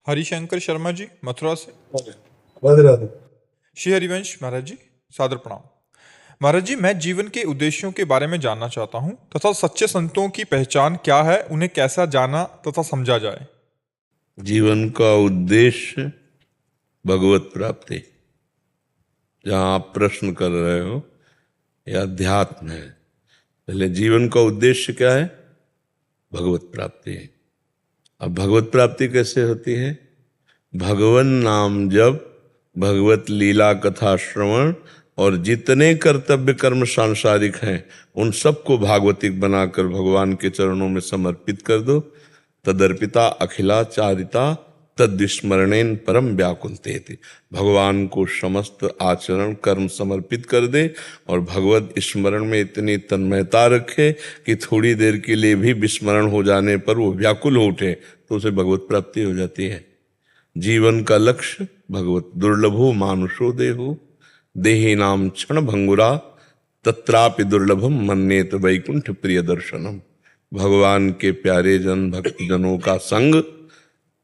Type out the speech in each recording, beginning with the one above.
हरिशंकर शर्मा जी मथुरा से। राधे राधे। श्री हरिवंश महाराज जी, सादर प्रणाम। महाराज जी, मैं जीवन के उद्देश्यों के बारे में जानना चाहता हूँ तथा सच्चे संतों की पहचान क्या है, उन्हें कैसा जाना तथा समझा जाए। जीवन का उद्देश्य भगवत प्राप्ति, जहाँ आप प्रश्न कर रहे हो, यह अध्यात्म है। पहले जीवन का उद्देश्य क्या है? भगवत प्राप्ति है। अब भगवत प्राप्ति कैसे होती है? भगवन नाम जप, भगवत लीला कथा श्रवण और जितने कर्तव्य कर्म सांसारिक हैं उन सबको भागवतिक बनाकर भगवान के चरणों में समर्पित कर दो। तदर्पिता अखिला चारिता तद्विस्मरणेन परम व्याकुलते थे। भगवान को समस्त आचरण कर्म समर्पित कर दे और भगवत स्मरण में इतनी तन्मयता रखे कि थोड़ी देर के लिए भी विस्मरण हो जाने पर वो व्याकुल हो उठे, तो उसे भगवत प्राप्ति हो जाती है। जीवन का लक्ष्य भगवत दुर्लभो मानुषो देहो देही नाम क्षण भंगुरा तत्रापि दुर्लभम मन्येत वैकुंठ प्रिय दर्शनम। भगवान के प्यारे जन भक्तजनों का संग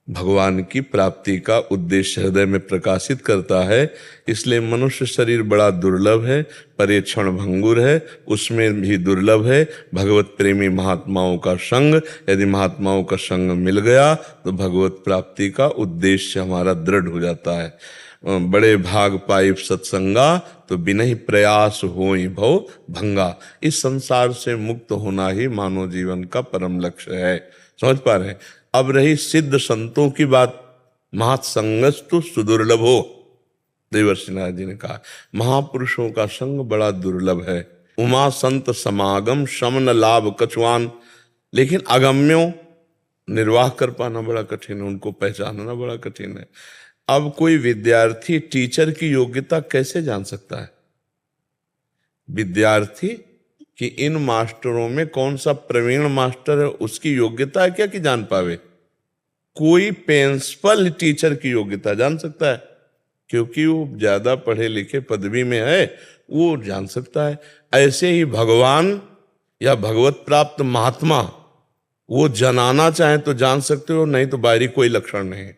भगवान की प्राप्ति का उद्देश्य हृदय में प्रकाशित करता है। इसलिए मनुष्य शरीर बड़ा दुर्लभ है, पर ये क्षण भंगुर है, उसमें भी दुर्लभ है भगवत प्रेमी महात्माओं का संग। यदि महात्माओं का संग मिल गया तो भगवत प्राप्ति का उद्देश्य हमारा दृढ़ हो जाता है। बड़े भाग पाइप सत्संगा तो बिना ही प्रयास होई भव भंगा। इस संसार से मुक्त होना ही मानव जीवन का परम लक्ष्य है। समझ पा रहे हैं? अब रही सिद्ध संतों की बात। महासंगस्तु सुदुर्लभो, देवर्षि नारद जी ने कहा महापुरुषों का संग बड़ा दुर्लभ है। उमा संत समागम शमन लाभ कछुआन, लेकिन अगम्यों निर्वाह कर पाना बड़ा कठिन है, उनको पहचानना बड़ा कठिन है। अब कोई विद्यार्थी टीचर की योग्यता कैसे जान सकता है? विद्यार्थी कि इन मास्टरों में कौन सा प्रवीण मास्टर है, उसकी योग्यता है क्या कि जान पावे? कोई प्रिंसिपल टीचर की योग्यता जान सकता है, क्योंकि वो ज्यादा पढ़े लिखे पदवी में है, वो जान सकता है। ऐसे ही भगवान या भगवत प्राप्त महात्मा वो जनाना चाहे तो जान सकते हो, नहीं तो बाहरी कोई लक्षण नहीं,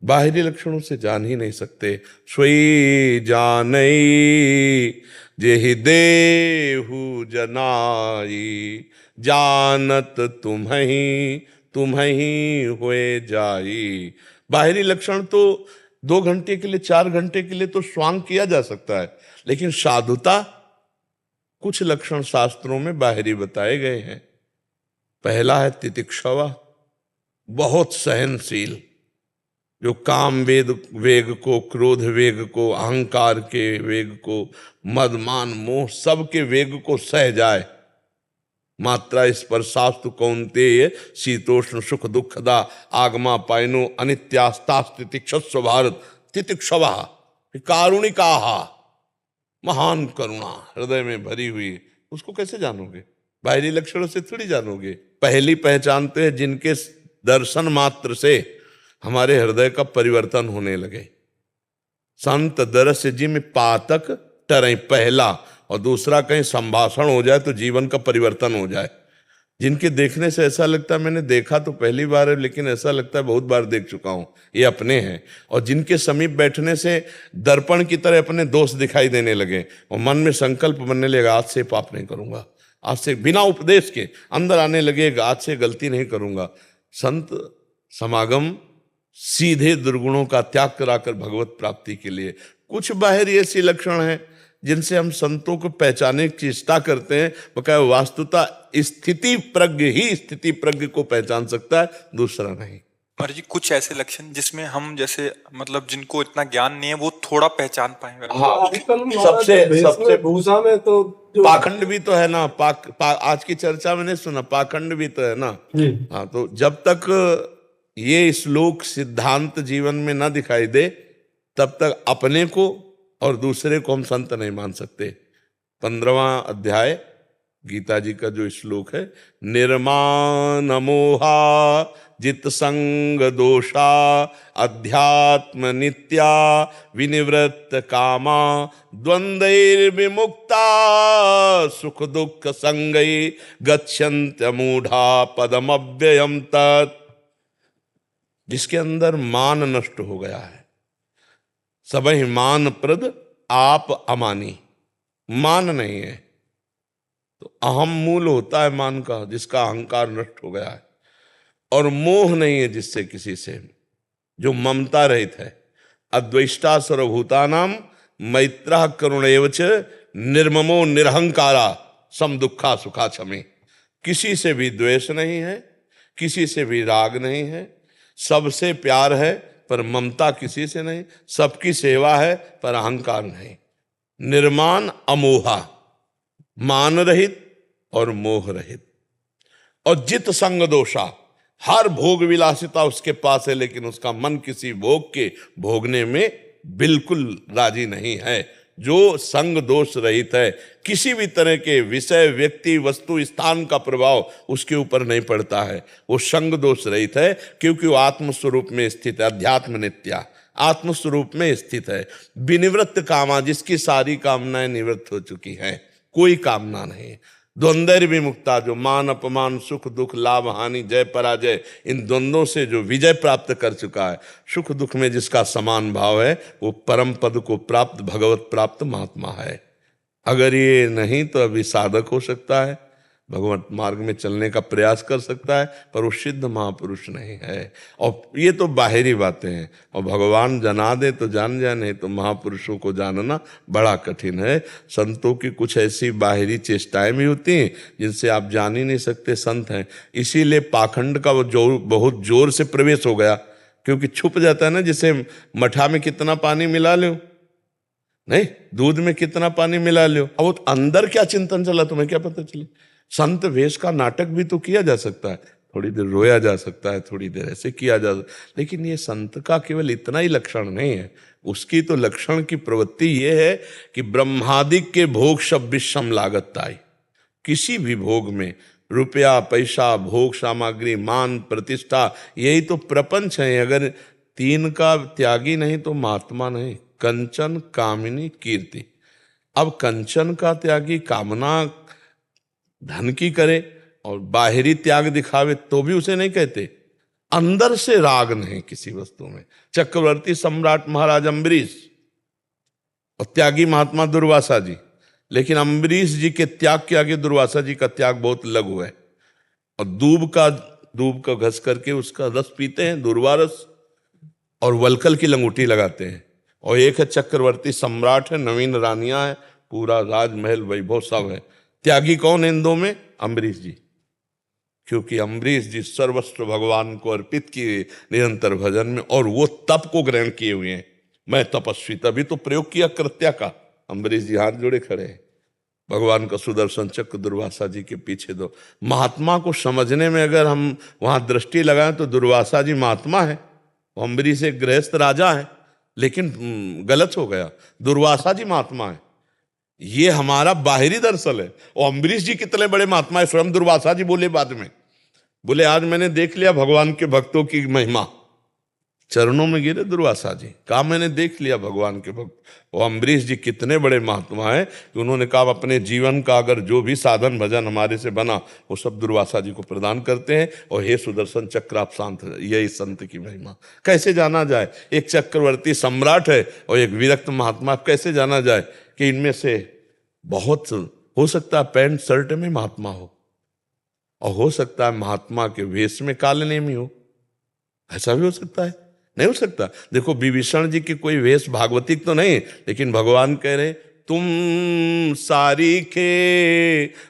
बाहरी लक्षणों से जान ही नहीं सकते। स्वई जानई जेहि देहु जनाई, जानत तुम्हें तुम्हें हुए जाई। बाहरी लक्षण तो 2 घंटे के लिए 4 घंटे के लिए तो स्वांग किया जा सकता है, लेकिन साधुता कुछ लक्षण शास्त्रों में बाहरी बताए गए हैं। पहला है तितिक्षवा, बहुत सहनशील, जो काम वेग को, क्रोध वेग को, अहंकार के वेग को, मद मान मोह सबके वेग को सह जाए। मात्रा स्पर्शास्तु कौन्तेय शीतोष्ण सुख दुखदा आगमा पायनो अनित्यास्तास्तितिक्षस्व भारत। तितिक्षवा कारुणिका, महान करुणा हृदय में भरी हुई, उसको कैसे जानोगे? बाहरी लक्षणों से थोड़ी जानोगे। पहली पहचानते हैं जिनके दर्शन मात्र से हमारे हृदय का परिवर्तन होने लगे। संत दरस जी में पातक टरें, पहला। और दूसरा कहीं संभाषण हो जाए तो जीवन का परिवर्तन हो जाए। जिनके देखने से ऐसा लगता है मैंने देखा तो पहली बार है, लेकिन ऐसा लगता है बहुत बार देख चुका हूं, ये अपने हैं। और जिनके समीप बैठने से दर्पण की तरह अपने दोष दिखाई देने लगे और मन में संकल्प बनने लगा आज से पाप नहीं करूंगा, आज से बिना उपदेश के अंदर आने लगेगा आज से गलती नहीं करूंगा। संत समागम सीधे दुर्गुणों का त्याग कराकर भगवत प्राप्ति के लिए। कुछ बाहरी ऐसी लक्षण हैं जिनसे हम संतों को पहचानने की चेष्टा करते हैं, बकाया वास्तुता स्थिति प्रज्ञ ही स्थिति प्रज्ञ को पहचान सकता है, दूसरा नहीं। महाराज जी, कुछ ऐसे लक्षण जिसमें हम जैसे मतलब जिनको इतना ज्ञान नहीं है वो थोड़ा पहचान पाएंगे। सबसे भूसा में तो पाखंड भी तो है ना। आज की चर्चा में नहीं सुना, पाखंड भी तो है ना। हाँ, तो जब तक ये श्लोक सिद्धांत जीवन में ना दिखाई दे तब तक अपने को और दूसरे को हम संत नहीं मान सकते। 15वां अध्याय गीता जी का जो श्लोक है, निर्माण मोहा जित संग दोषा अध्यात्म नित्या विनिवृत्त कामा द्वंद्वैर्विमुक्ता सुख दुख संगै गच्छन्त्य मूढ़ा पदमव्ययम् तत्। जिसके अंदर मान नष्ट हो गया है। सबहि मान प्रद आप अमानी, मान नहीं है तो अहम मूल होता है मान का, जिसका अहंकार नष्ट हो गया है। और मोह नहीं है जिससे किसी से, जो ममता रहित है। अद्वेष्टा सर्वभूतानाम मैत्रः करुण एव च निर्ममो निरहंकारा सम दुखा सुखा क्षमे। किसी से भी द्वेष नहीं है, किसी से भी राग नहीं है, सबसे प्यार है पर ममता किसी से नहीं, सबकी सेवा है पर अहंकार नहीं। निर्माण अमोहा, मान रहित और मोह रहित। और जित संग दोषा, हर भोग विलासिता उसके पास है लेकिन उसका मन किसी भोग के भोगने में बिल्कुल राजी नहीं है। जो संग दोष रहित है, किसी भी तरह के विषय, व्यक्ति, वस्तु, स्थान का प्रभाव उसके ऊपर नहीं पड़ता है, वो संग दोष रहित है क्योंकि वो आत्मस्वरूप में स्थित है। अध्यात्म नित्या आत्मस्वरूप में स्थित है। विनिवृत्त कामा, जिसकी सारी कामनाएं निवृत्त हो चुकी हैं, कोई कामना नहीं। द्वंद्व विमुक्ता, जो मान अपमान, सुख दुख, लाभ हानि, जय पराजय, इन द्वंद्वों से जो विजय प्राप्त कर चुका है, सुख दुख में जिसका समान भाव है, वो परम पद को प्राप्त, भगवत प्राप्त महात्मा है। अगर ये नहीं तो अभी साधक हो सकता है, भगवत मार्ग में चलने का प्रयास कर सकता है, पर वो सिद्ध महापुरुष नहीं है। और ये तो बाहरी बातें हैं, और भगवान जना दे तो जान जाए, नहीं तो महापुरुषों को जानना बड़ा कठिन है। संतों की कुछ ऐसी बाहरी चेष्टाएं भी होती हैं जिनसे आप जान ही नहीं सकते संत हैं। इसीलिए पाखंड का वो जोर, बहुत जोर से प्रवेश हो गया, क्योंकि छुप जाता है ना। जैसे मठा में कितना पानी मिला लो, नहीं दूध में कितना पानी मिला लो, अब वो अंदर क्या चिंतन चला तुम्हें क्या पता चले। संत वेश का नाटक भी तो किया जा सकता है, थोड़ी देर रोया जा सकता है, थोड़ी देर ऐसे किया जा सकता है, लेकिन ये संत का केवल इतना ही लक्षण नहीं है। उसकी तो लक्षण की प्रवृत्ति ये है कि ब्रह्मादिक के भोग सब विषम लागत आई। किसी भी भोग में रुपया, पैसा, भोग सामग्री, मान, प्रतिष्ठा, यही तो प्रपंच है। अगर तीन का त्यागी नहीं तो महात्मा नहीं। कंचन, कामिनी, कीर्ति। अब कंचन का त्यागी कामना धन की करे और बाहरी त्याग दिखावे तो भी उसे नहीं कहते। अंदर से राग नहीं किसी वस्तु में। चक्रवर्ती सम्राट महाराज अम्बरीश और त्यागी महात्मा दुर्वासा जी, लेकिन अम्बरीश जी के त्याग के आगे दुर्वासा जी का त्याग बहुत लघु है। और दूब का घस करके उसका रस पीते हैं, दुर्वा रस, और वलकल की लंगूटी लगाते हैं। और एक है चक्रवर्ती सम्राट है, नवीन रानियां है, पूरा राजमहल वैभव सब है। त्यागी कौन है इन दो में? अम्बरीश जी। क्योंकि अम्बरीश जी सर्वस्व भगवान को अर्पित किए निरंतर भजन में, और वो तप को ग्रहण किए हुए हैं। मैं तपस्वी, तभी तो प्रयोग किया कृत्या का। अम्बरीश जी हाथ जोड़े खड़े हैं। भगवान का सुदर्शन चक्र दुर्वासा जी के पीछे दो। महात्मा को समझने में अगर हम वहां दृष्टि लगाएं तो दुर्वासा जी महात्मा है, अम्बरीश एक गृहस्थ राजा है, लेकिन गलत हो गया। दुर्वासा जी महात्मा है, ये हमारा बाहरी दर्शन है। और अम्बरीश जी कितने बड़े महात्मा है, स्वयं दुर्वासा जी बोले बाद में, बोले आज मैंने देख लिया भगवान के भक्तों की महिमा। चरणों में गिरे दुर्वासा जी, कहा मैंने देख लिया भगवान के भक्त। और अम्बरीश जी कितने बड़े महात्मा हैं कि उन्होंने कहा अपने जीवन का अगर जो भी साधन भजन हमारे से बना वो सब दुर्वासा जी को प्रदान करते हैं। और हे सुदर्शन चक्र आप शांत, यही संत की महिमा। कैसे जाना जाए? एक चक्रवर्ती सम्राट है और एक विरक्त महात्मा, कैसे जाना जाए कि इनमें से बहुत हो सकता है पैंट शर्ट में महात्मा हो, और हो सकता है महात्मा के वेश में कालनेमी हो। ऐसा भी हो सकता है, नहीं हो सकता? देखो विभीषण जी की कोई वेश भागवतिक तो नहीं, लेकिन भगवान कह रहे तुम सारीखे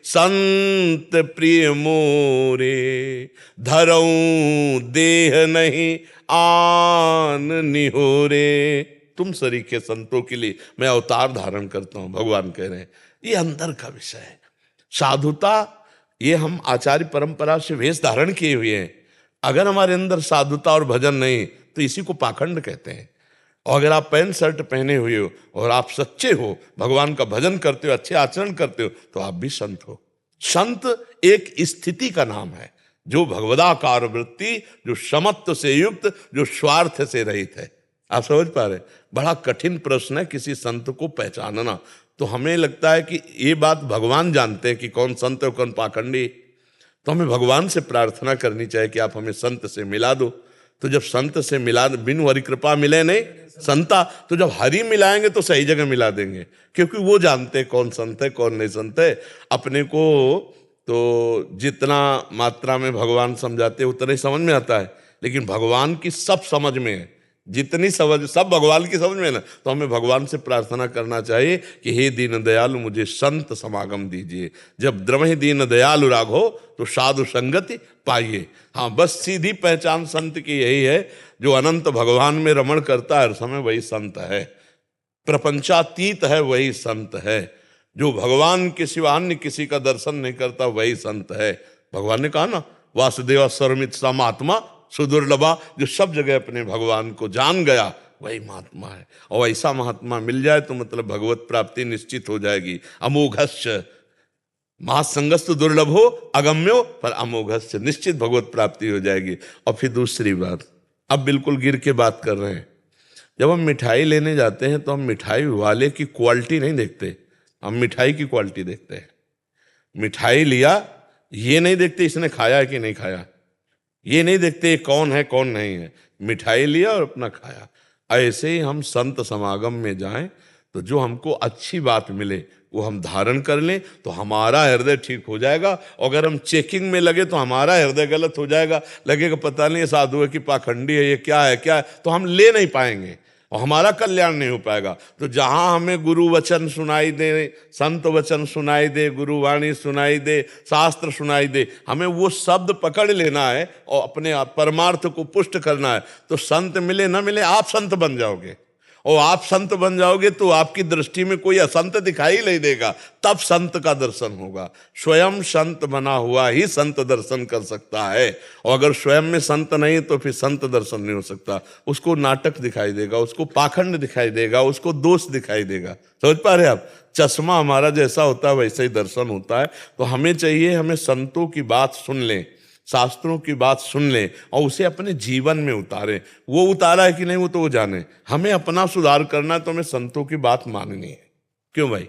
संत प्रिय मोरे, धरऊं देह नहीं आन निहोरे। तुम सरीखे संतों के लिए मैं अवतार धारण करता हूं, भगवान कह रहे हैं। ये अंदर का विषय है। साधुता ये हम आचार्य परंपरा से वेश धारण किए हुए हैं। अगर हमारे अंदर साधुता और भजन नहीं तो इसी को पाखंड कहते हैं। और अगर आप पैंट शर्ट पहने हुए हो और आप सच्चे हो, भगवान का भजन करते हो, अच्छे आचरण करते हो, तो आप भी संत हो। संत एक स्थिति का नाम है, जो भगवदाकार वृत्ति, जो समत्व से युक्त, जो स्वार्थ से रहित है। आप समझ पा रहे? बड़ा कठिन प्रश्न है किसी संत को पहचानना। तो हमें लगता है कि ये बात भगवान जानते हैं कि कौन संत है कौन पाखंडी। तो हमें भगवान से प्रार्थना करनी चाहिए कि आप हमें संत से मिला दो। तो जब संत से मिला, बिन हरि कृपा मिले नहीं संता, तो जब हरि मिलाएंगे तो सही जगह मिला देंगे, क्योंकि वो जानते कौन संत है कौन नहीं संत है। अपने को तो जितना मात्रा में भगवान समझाते उतना ही समझ में आता है, लेकिन भगवान की सब समझ में है, जितनी समझ सब भगवान की समझ में है ना, तो हमें भगवान से प्रार्थना करना चाहिए कि हे दीन दयालु मुझे संत समागम दीजिए। जब द्रवहि दीन दयालु राघो तो साधु संगति पाइए। हाँ, बस सीधी पहचान संत की यही है, जो अनंत भगवान में रमण करता है हर समय वही संत है, प्रपंचातीत है वही संत है, जो भगवान के सिवा अन्य किसी का दर्शन नहीं करता वही संत है। भगवान ने कहा ना, वासुदेव सर्वमित सा महात्मा सुदुर्लभा, जो सब जगह अपने भगवान को जान गया वही महात्मा है। और ऐसा महात्मा मिल जाए तो मतलब भगवत प्राप्ति निश्चित हो जाएगी। अमोघस्य महासंगस्त दुर्लभो अगम्यो पर अमोघस्य, निश्चित भगवत प्राप्ति हो जाएगी। और फिर दूसरी बात, अब बिल्कुल गिर के बात कर रहे हैं, जब हम मिठाई लेने जाते हैं तो हम मिठाई वाले की क्वालिटी नहीं देखते, हम मिठाई की क्वालिटी देखते हैं। मिठाई लिया ये नहीं देखते इसने खाया है कि नहीं खाया, ये नहीं देखते कौन है कौन नहीं है, मिठाई लिया और अपना खाया। ऐसे ही हम संत समागम में जाएं तो जो हमको अच्छी बात मिले वो हम धारण कर लें तो हमारा हृदय ठीक हो जाएगा। अगर हम चेकिंग में लगे तो हमारा हृदय गलत हो जाएगा, लगेगा पता नहीं साधु है कि पाखंडी है, ये क्या है क्या है, तो हम ले नहीं पाएंगे और हमारा कल्याण नहीं हो पाएगा। तो जहां हमें गुरु वचन सुनाई दे, संत वचन सुनाई दे, गुरुवाणी सुनाई दे, शास्त्र सुनाई दे, हमें वो शब्द पकड़ लेना है और अपने परमार्थ को पुष्ट करना है। तो संत मिले ना मिले आप संत बन जाओगे, और आप संत बन जाओगे तो आपकी दृष्टि में कोई असंत दिखाई नहीं देगा, तब संत का दर्शन होगा। स्वयं संत बना हुआ ही संत दर्शन कर सकता है, और अगर स्वयं में संत नहीं तो फिर संत दर्शन नहीं हो सकता। उसको नाटक दिखाई देगा, उसको पाखंड दिखाई देगा, उसको दोष दिखाई देगा। समझ पा रहे आप? चश्मा हमारा जैसा होता है वैसे ही दर्शन होता है। तो हमें चाहिए, हमें संतों की बात सुन लें, शास्त्रों की बात सुन लें और उसे अपने जीवन में उतारें। वो उतारा है कि नहीं वो तो वो जाने, हमें अपना सुधार करना है तो हमें संतों की बात माननी है। क्यों भाई?